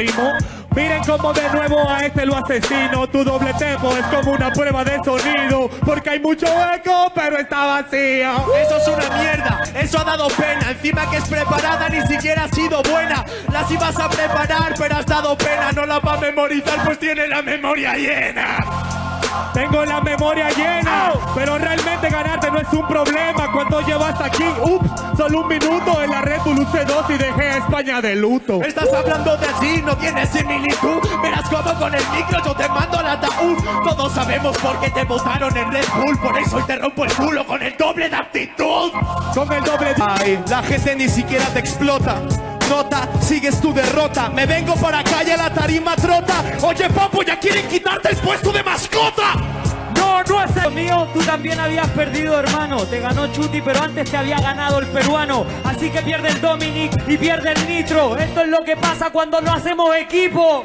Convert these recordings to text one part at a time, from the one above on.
primo. Miren cómo de nuevo a este lo asesino. Tu doble tempo es como una prueba de sonido, porque hay mucho eco, pero está vacío. Eso es una mierda, eso ha dado pena. Encima que es preparada, ni siquiera ha sido buena. Las ibas a preparar, pero has dado pena. No la va a memorizar, pues tiene la memoria llena. Tengo la memoria llena, pero realmente ganarte no es un problema. Cuando llevas aquí, solo un minuto en la Red Bull UC2 y dejé a España de luto. Estás hablando de ti, no tienes similitud. Verás como con el micro yo te mando al ataúd. Todos sabemos por qué te votaron en Red Bull, por eso hoy te rompo el culo con el doble de actitud. Con el doble de... Ay, la gente ni siquiera te explota. Nota, sigues tu derrota. Me vengo para acá y a la tarima trota. Oye, papo, ya quieren quitarte el puesto de mascota. No, no es el mío. Tú también habías perdido, hermano. Te ganó Chuti, pero antes te había ganado el peruano. Así que pierde el Dominic y pierde el Nitro. Esto es lo que pasa cuando no hacemos equipo.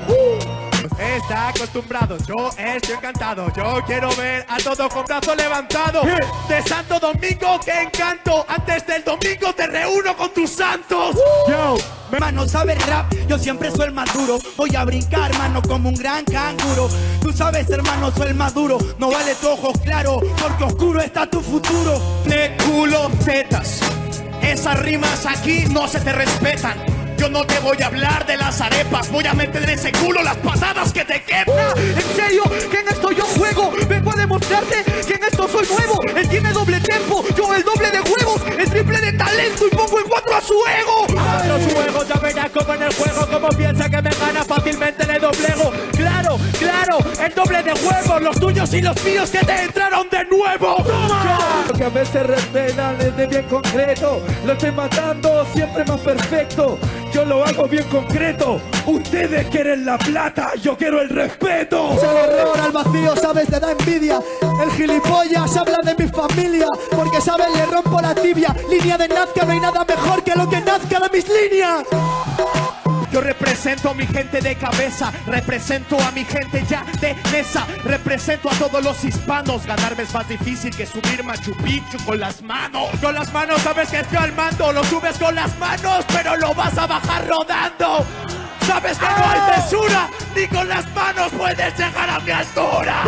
Está acostumbrado, yo estoy encantado. Yo quiero ver a todos con brazos levantados. De Santo Domingo, qué encanto. Antes del domingo te reúno con tus santos. Yo, hermano, sabes rap, yo siempre soy el más duro. Voy a brincar, hermano, como un gran canguro. Tú sabes, hermano, soy el más duro. No vale tu ojos claro, porque oscuro está tu futuro. De culo, tetas. Esas rimas aquí no se te respetan. Yo no te voy a hablar de las arepas. Voy a meter en ese culo las patadas que te quepan. En serio, que en esto yo juego. Vengo a demostrarte que en esto soy nuevo. Él tiene doble tempo, yo el doble de huevos. El triple de talento y pongo en cuatro a su ego. Cuatro su ego, ya verás como en el juego. Como piensa que me gana, fácilmente le doblego. Claro, claro, el doble de huevos. Los tuyos y los míos que te entraron de nuevo. ¡Toma! Que a veces respetan desde bien concreto. Lo estoy matando siempre más perfecto. Yo lo hago bien concreto. Ustedes quieren la plata, yo quiero el respeto. Es el error al vacío, sabes, te da envidia. El gilipollas habla de mi familia, porque sabes, le rompo la tibia. Línea de Nazca, no hay nada mejor que lo que nazca de mis líneas. Yo represento a mi gente de cabeza, represento a mi gente ya de mesa, represento a todos los hispanos. Ganarme es más difícil que subir Machu Picchu con las manos. Con las manos sabes que estoy al mando, lo subes con las manos, pero lo vas a bajar rodando. Sabes que no hay censura, ni con las manos puedes llegar a mi altura.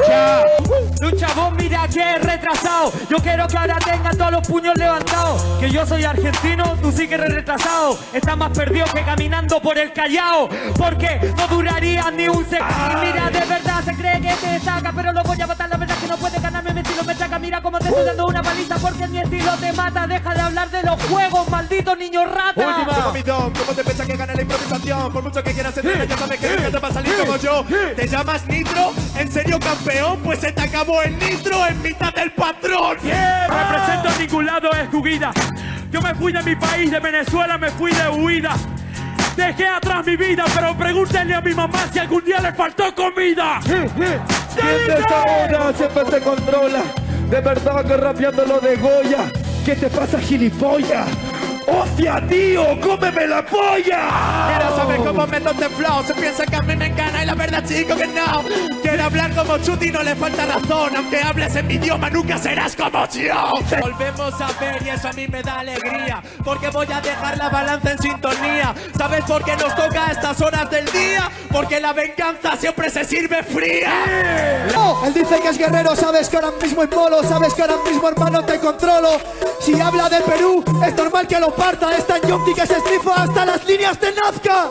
Lucha, vos mira que es retrasado. Yo quiero que ahora tengan todos los puños levantados. Que yo soy argentino, tú sí que eres retrasado. Estás más perdido que caminando por el Callao, porque no duraría ni un segundo. Mira, de verdad se cree que te destaca, pero lo voy a matar. La verdad es que no puede ganarme, mi estilo me chaca. Mira cómo te estoy dando una paliza, porque mi estilo te mata. Deja de hablar de los juegos, maldito niño rata. Última, ¿cómo te piensas que gana la improvisación? Por mucho que quieras entrar, ya sabes que nunca te va a salir como yo. ¿Te llamas Nitro? ¿En serio campeón? Pues se te acabó el nitro en mitad del patrón. Represento a ningún lado es tu guida. Yo me fui de mi país, de Venezuela, me fui de huida. Dejé atrás mi vida, pero pregúntenle a mi mamá si algún día le faltó comida. Desde ahora siempre te controla. De verdad que rapeando lo de Goya. ¿Qué te pasa, gilipollas? ¡Hostia, tío! ¡Cómeme la polla! Quiero saber cómo meto este flow. Se piensa que a mí me encana y la verdad, chico, que no. Quiero hablar como Chuti, no le falta razón. Aunque hables en mi idioma, nunca serás como yo. Volvemos a ver y eso a mí me da alegría, porque voy a dejar la balanza en sintonía. ¿Sabes por qué nos toca a estas horas del día? Porque la venganza siempre se sirve fría. Él dice que es guerrero, sabes que ahora mismo es molo. Sabes que ahora mismo, hermano, te controlo. Si habla de Perú, es normal que lo parta. Es tan yonki que se estrifa hasta las líneas de Nazca.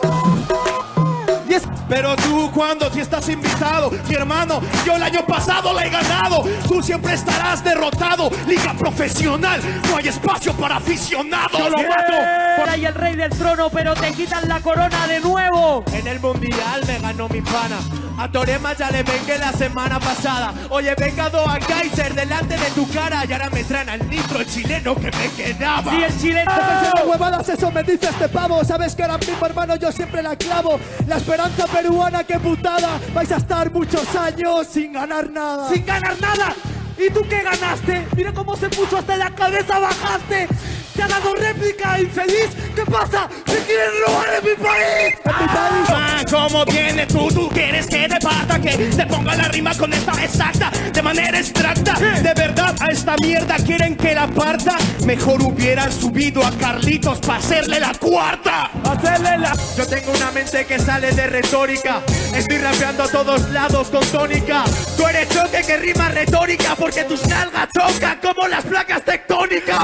Pero tú cuando si estás invitado, mi hermano, yo el año pasado la he ganado. Tú siempre estarás derrotado. Liga profesional, no hay espacio para aficionados. Yo lo mato. Por ahí el rey del trono, pero te quitan la corona de nuevo. En el mundial me ganó mi pana. A Torema ya le vengué la semana pasada. Oye, vengado a Kaiser delante de tu cara. Y ahora me traen al Nitro, el chileno que me quedaba. Sí, el chileno. No huevadas, eso me dice este pavo. Sabes que ahora mismo, hermano, yo siempre la clavo. La esperanza peruana, qué putada. Vais a estar muchos años sin ganar nada. ¡Sin ganar nada! ¿Y tú qué ganaste? Mira cómo se puso hasta la cabeza, bajaste. Te ha dado réplica, infeliz. ¿Qué pasa? ¡Se quieren robar en mi país! En mi país. cómo viene tú quieres que te parta, que te ponga la rima con esta exacta, de manera extracta. De verdad a esta mierda quieren que la parta. Mejor hubieran subido a Carlitos para hacerle la cuarta. Yo tengo una mente que sale de retórica. Estoy rapeando a todos lados con tónica. Tú eres choque que rima retórica, porque tus nalgas chocan como las placas tectónicas.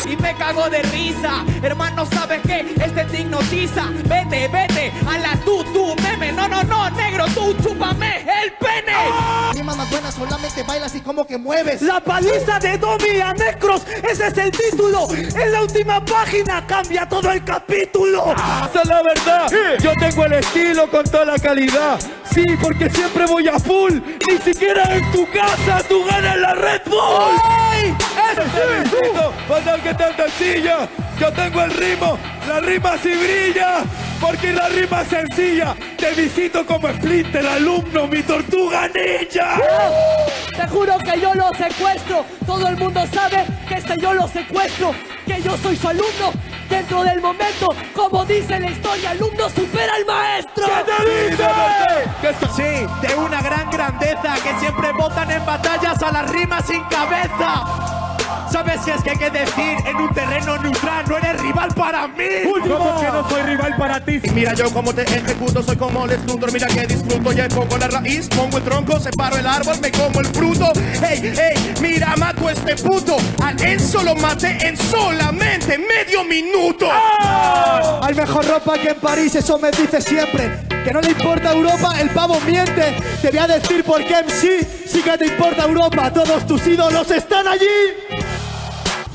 Y me cago de risa, hermano, ¿sabes qué? Este te hipnotiza. Vete, a la tú, meme. No, negro, tú, chúpame el pene. Rima más buena, solamente bailas y como que mueves. La paliza de Domi a Necros, ese es el título. En la última página cambia todo el capítulo. Esa es la verdad. Yo tengo el estilo con toda la calidad. Sí, porque siempre voy a full. Ni siquiera en tu casa tú ganas la Red Bull. ¡Ay! Te felicito por ser que tan sencilla. Yo tengo el ritmo, la rima sí brilla. Porque la rima es sencilla. Te visito como Splinter, alumno, mi tortuga ninja. Te juro que yo lo secuestro. Todo el mundo sabe que yo lo secuestro. Que yo soy su alumno. Dentro del momento, como dice la historia, alumno supera al maestro. ¿Qué te dice? Sí, de una gran grandeza, que siempre votan en batallas a las rimas sin cabeza. ¿Sabes qué es que hay que decir? En un terreno neutral no eres rival para mí. ¿Cómo que no soy rival para ti? Y mira yo como te ejecuto, soy como el Luthor. Mira que disfruto, ya pongo la raíz, pongo el tronco, separo el árbol, me como el fruto. Ey, mira, mato a este puto. A Enzo lo maté en solamente medio minuto. Hay mejor ropa que en París, eso me dice siempre. Que no le importa Europa, el pavo miente. Te voy a decir por qué MC sí que te importa Europa. Todos tus ídolos están allí.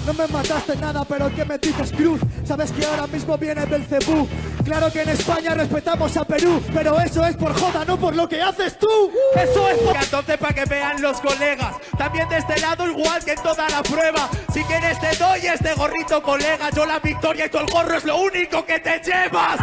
No me mataste nada, pero ¿qué me dices, Cruz? Sabes que ahora mismo viene Belcebú. Claro que en España respetamos a Perú, pero eso es por joda, no por lo que haces tú. Eso es por... Entonces para que vean los colegas, también de este lado igual que en toda la prueba. Si quieres te doy este gorrito, colega. Yo la victoria y tú el gorro es lo único que te llevas.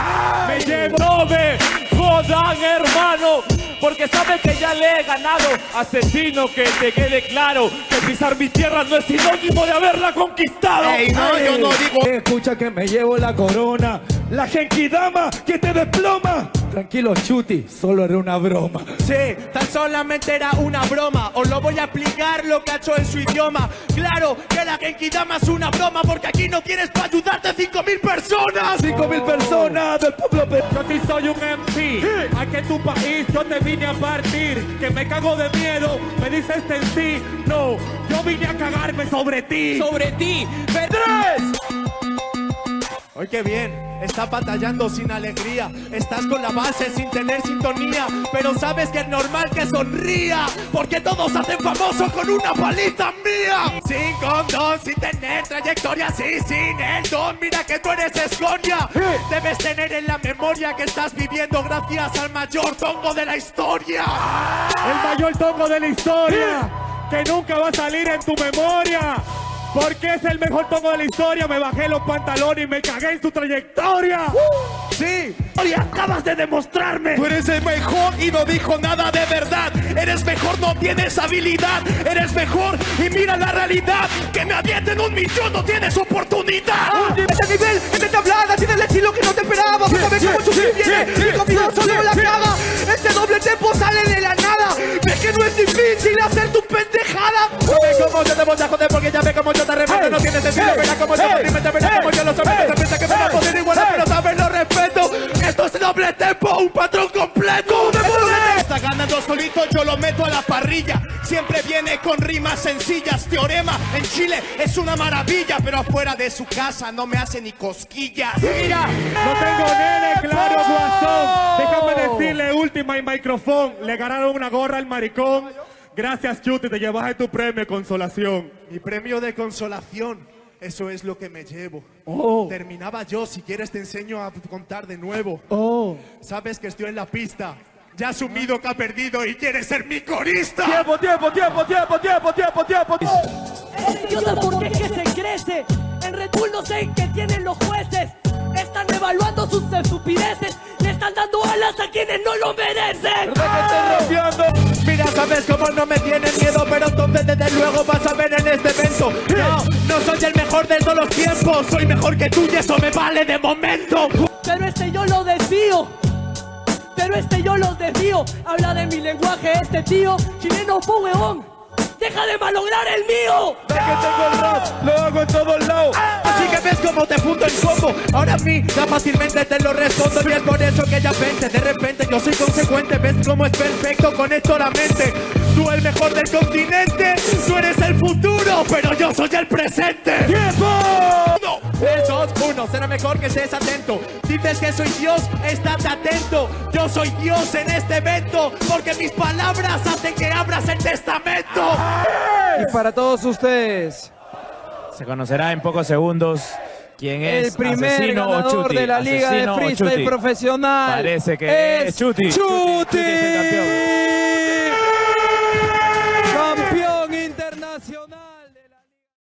Me llevo, no me jodan, hermano, porque sabes que ya le he ganado. Asesino, que te quede claro que pisar mi tierra no es sinónimo de haberla conquistado. Ey, no, yo no digo... Escucha que me llevo la corona, la genkidama que te desploma. Tranquilo, Chuti, solo era una broma. Sí, tan solamente era una broma. Os lo voy a explicar lo que ha hecho en su idioma. Claro que la Genkidama es una broma, porque aquí no tienes para ayudarte 5.000 personas. 5.000 personas del pueblo Yo sí soy un MC, aquí en tu país yo te vine a partir. Que me cago de miedo, me dices en sí. No, yo vine a cagarme sobre ti. Sobre ti, Oye, qué bien, estás batallando sin alegría. Estás con la base sin tener sintonía. Pero sabes que es normal que sonría, porque todos hacen famoso con una paliza mía. Sin condón, sin tener trayectoria, sí, sin el don. Mira que tú eres escoria. Debes tener en la memoria que estás viviendo gracias al mayor tongo de la historia. El mayor tongo de la historia, que nunca va a salir en tu memoria. Porque es el mejor tongo de la historia. Me bajé los pantalones y me cagué en su trayectoria. Sí, y acabas de demostrarme. Tú eres el mejor y no dijo nada de verdad. Eres mejor, no tienes habilidad. Eres mejor y mira la realidad. Que me avienten 1 millón, no tienes oportunidad. Este nivel, este tablada, tienes el estilo que no te esperaba. Pero sabes cómo Chuti viene y conmigo solo la caga. Este doble tempo sale de la nada. Ves que no es difícil hacer tu pendejada. Ve cómo yo te voy a joder, porque ya ve cómo yo te respeto. No tiene sentido, verá como yo te verá como yo lo someto. Se piensa que me va a poder igualar, pero sabes, lo respeto. Esto es doble tempo, un patrón completo. Está ganando solito, yo lo meto a la parrilla. Siempre viene con rimas sencillas. Teorema en Chile es una maravilla, pero afuera de su casa no me hace ni cosquillas. Mira, no tengo nene, claro, guasón. Déjame decirle última y micrófono. Le ganaron una gorra al maricón. Gracias, Chuti, te llevaste tu premio de consolación. Mi premio de consolación, eso es lo que me llevo. Terminaba yo, si quieres te enseño a contar de nuevo. Sabes que estoy en la pista, ya asumido que ha perdido y quiere ser mi corista. Tiempo. Idiota, ¿por qué es que se crece? En Red Bull no sé qué tienen los jueces. Están evaluando sus estupideces. Le están dando alas a quienes no lo merecen. Mira, sabes cómo no me tienen miedo, pero entonces desde luego vas a ver en este evento. No soy el mejor de todos los tiempos, soy mejor que tú y eso me vale de momento. Pero yo lo desvío. pero yo los desvío. Habla de mi lenguaje este tío, chileno po huevón. ¡Deja de malograr el mío! Ya que tengo el rap, lo hago en todos lados. Así que ves cómo te fundo el combo. Ahora a mí ya fácilmente te lo respondo. Y es por eso que ya vente. De repente yo soy consecuente. Ves cómo es perfecto, conecto la mente. Tú el mejor del continente. Tú eres el futuro, pero yo soy el presente. ¡Tiempo! 3, 2, 1, será mejor que estés atento. Dices que soy Dios, estate atento. Yo soy Dios en este evento, porque mis palabras hacen que abras el testamento. Y para todos ustedes, Se conocerá en pocos segundos quién es el primer Asesino o ganador Chuti. de la Liga de Asesino o Freestyle Chuti. Profesional Parece que es Chuti. Chuti. Chuti es el campeón.